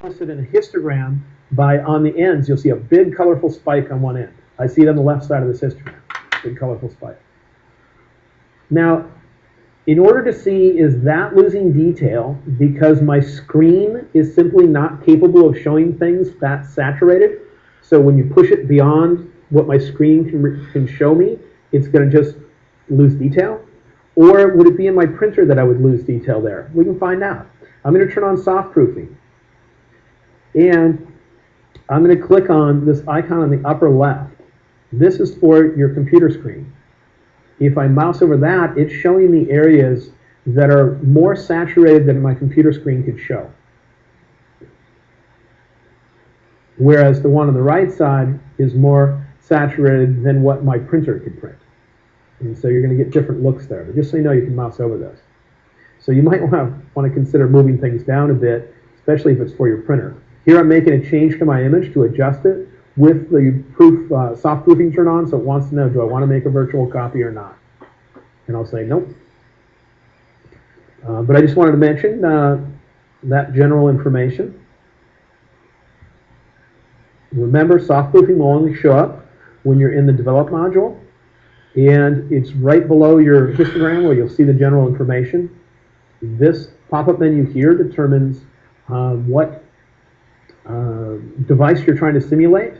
Listed in a histogram by on the ends, you'll see a big colorful spike on one end. I see it on the left side of this histogram, big colorful spike. Now, in order to see, is that losing detail because my screen is simply not capable of showing things that saturated? So when you push it beyond what my screen can show me, it's going to just lose detail? Or would it be in my printer that I would lose detail there? We can find out. I'm going to turn on soft proofing. And I'm going to click on this icon on the upper left. This is for your computer screen. If I mouse over that, it's showing me areas that are more saturated than my computer screen could show. Whereas the one on the right side is more saturated than what my printer could print. And so you're going to get different looks there. But just so you know, you can mouse over this. So you might want to consider moving things down a bit, especially if it's for your printer. Here I'm making a change to my image to adjust it with the soft proofing turned on, so it wants to know, do I want to make a virtual copy or not? And I'll say nope. But I just wanted to mention that general information. Remember, soft proofing will only show up when you're in the develop module, and it's right below your histogram where you'll see the general information. This pop-up menu here determines what device you're trying to simulate.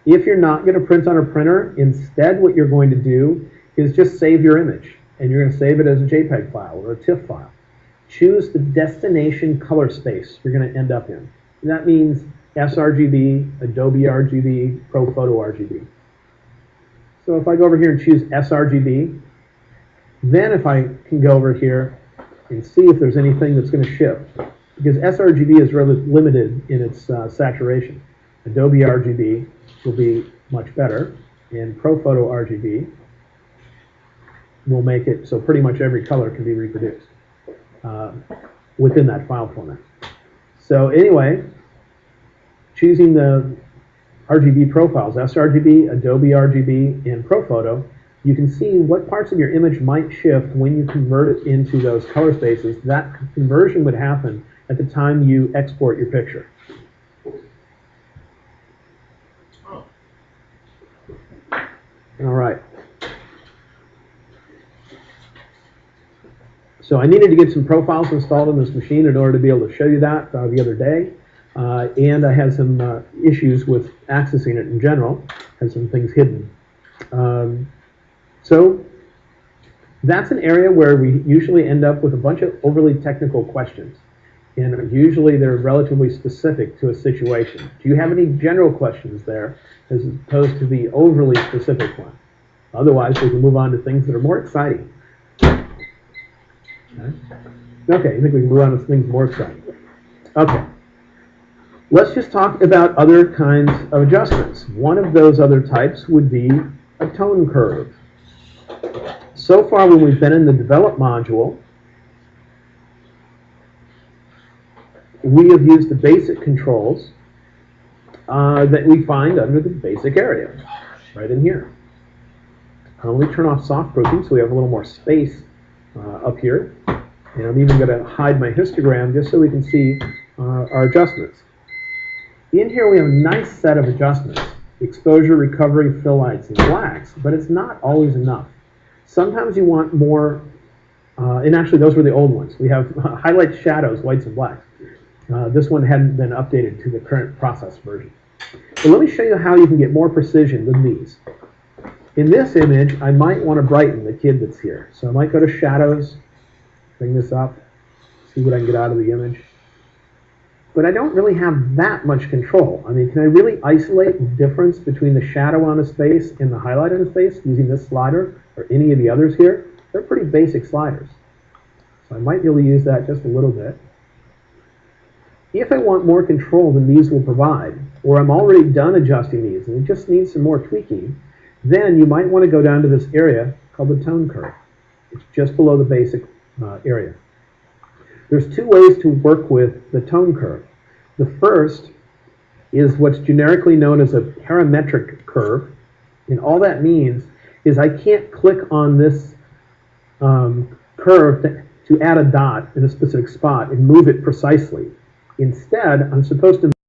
If you're not going to print on a printer, instead what you're going to do is just save your image, and you're going to save it as a JPEG file or a TIFF file. Choose the destination color space you're going to end up in. And that means sRGB, Adobe RGB, ProPhoto RGB. So if I go over here and choose sRGB, then if I can go over here and see if there's anything that's going to shift, because sRGB is really limited in its saturation. Adobe RGB will be much better, and ProPhoto RGB will make it so pretty much every color can be reproduced within that file format. So anyway, choosing the RGB profiles, sRGB, Adobe RGB, and ProPhoto, you can see what parts of your image might shift when you convert it into those color spaces. That conversion would happen at the time you export your picture. All right. So I needed to get some profiles installed on this machine in order to be able to show you that the other day. And I had some issues with accessing it in general. Had some things hidden. So that's an area where we usually end up with a bunch of overly technical questions. And usually they're relatively specific to a situation. Do you have any general questions there as opposed to the overly specific one? Otherwise, we can move on to things that are more exciting. Okay, I think we can move on to things more exciting. Okay. Let's just talk about other kinds of adjustments. One of those other types would be a tone curve. So far, when we've been in the develop module, we have used the basic controls that we find under the basic area, right in here. Let me turn off soft proofing so we have a little more space up here. And I'm even going to hide my histogram just so we can see our adjustments. In here we have a nice set of adjustments. Exposure, recovery, fill lights, and blacks, but it's not always enough. Sometimes you want more, and actually those were the old ones. We have highlights, shadows, whites, and blacks. This one hadn't been updated to the current process version. So let me show you how you can get more precision with these. In this image, I might want to brighten the kid that's here. So I might go to shadows, bring this up, see what I can get out of the image. But I don't really have that much control. I mean, can I really isolate the difference between the shadow on a space and the highlight on a space using this slider or any of the others here? They're pretty basic sliders. So I might be able to use that just a little bit. If I want more control than these will provide, or I'm already done adjusting these and it just needs some more tweaking, then you might want to go down to this area called the tone curve. It's just below the basic area. There's two ways to work with the tone curve. The first is what's generically known as a parametric curve, and all that means is I can't click on this curve to add a dot in a specific spot and move it precisely. Instead, I'm supposed to